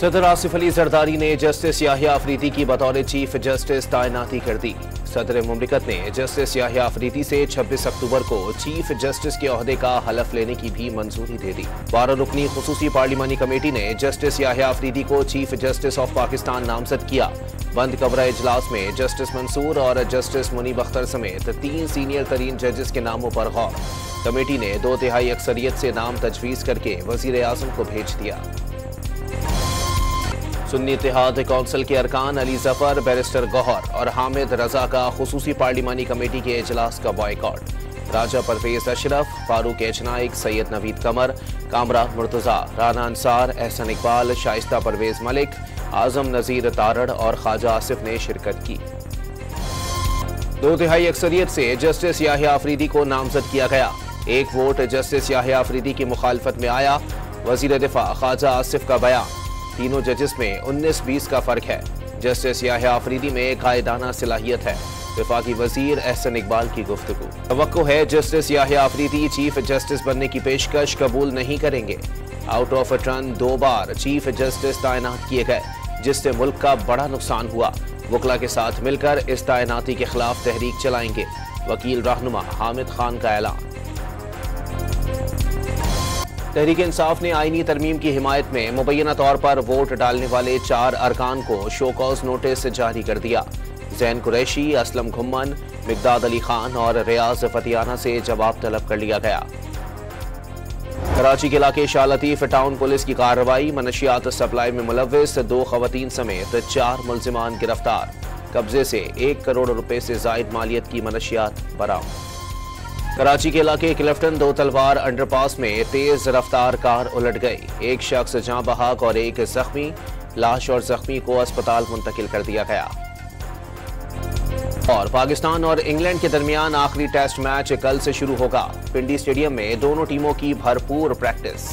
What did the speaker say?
सदर आसिफ अली जरदारी ने जस्टिस याहिया अफरीदी की बतौर चीफ जस्टिस तैनाती कर दी। सदर मुमलिकत ने जस्टिस याहिया अफरीदी से 26 अक्टूबर को चीफ जस्टिस के ओहदे का हलफ लेने की भी मंजूरी दे दी। 12 रुकनी खुसूसी पार्लिमानी कमेटी ने जस्टिस याहिया अफरीदी को चीफ जस्टिस ऑफ पाकिस्तान नामजद किया। बंद कमरा इजलास में जस्टिस मंसूर और जस्टिस मुनीब अख्तर समेत 3 सीनियर तरीन जजेस के नामों पर गौर। कमेटी ने 2/3 अक्सरियत से नाम तजवीज़ करके वज़ीर आज़म को भेज दिया। सुन्नी इत्तेहाद कौंसिल के अरकान अली जफर, बैरिस्टर गौहर और हामिद रजा का खुसूसी पार्लिमानी कमेटी के इजलास का बॉयकॉट। राजा परवेज अशरफ, फारूक एचनाइक, सैयद नवीद कमर, कामरान मुर्तजा, राना अंसार, एहसन इकबाल, शाइस्ता परवेज मलिक, आजम नजीर तारड़ और ख्वाजा आसिफ ने शिरकत की। 2/3 अक्सरियत से जस्टिस याहिया अफरीदी को नामजद किया गया। 1 वोट जस्टिस याहिया अफरीदी की मुखालफत में आया। वजीर दिफा ख्वाजा आसिफ का बयान, तीनों जजेस में 19-20 का फर्क है। जस्टिस याहिया अफरीदी में कायदाना सलाहियत है। वफाकी वजीर एहसन इकबाल की गुफ्तगू। तवक्को है justice Yahya Afridi chief justice बनने की पेशकश कबूल नहीं करेंगे। आउट ऑफ टर्न 2 बार चीफ जस्टिस तैनात किए गए, जिससे मुल्क का बड़ा नुकसान हुआ। वकला के साथ मिलकर इस तैनाती के खिलाफ तहरीक चलाएंगे। वकील रहनुमा हामिद खान का ऐलान। तहरीक इंसाफ ने आईनी तरमीम की हिमायत में मुबैना तौर पर वोट डालने वाले 4 अरकान को शो कॉज नोटिस जारी कर दिया। जैन कुरैशी, असलम घुम्मन, मिकदाद अली खान और रियाज फतियाना से जवाब तलब कर लिया गया। कराची के इलाके शाह लतीफ टाउन पुलिस की कार्रवाई, मनशियात सप्लाई में मुलव्विस 2 खवातीन समेत 4 मुल्जिमान गिरफ्तार। कब्जे से 1 करोड़ रुपए से जायद मालियत की मनशियात बरामद। कराची के इलाके क्लिफ्टन 2 तलवार अंडरपास में तेज रफ्तार कार उलट गई। 1 शख्स जाँ बहक और 1 जख्मी। लाश और जख्मी को अस्पताल मुंतकिल कर दिया गया। और पाकिस्तान और इंग्लैंड के दरमियान आखिरी टेस्ट मैच कल से शुरू होगा। पिंडी स्टेडियम में दोनों टीमों की भरपूर प्रैक्टिस।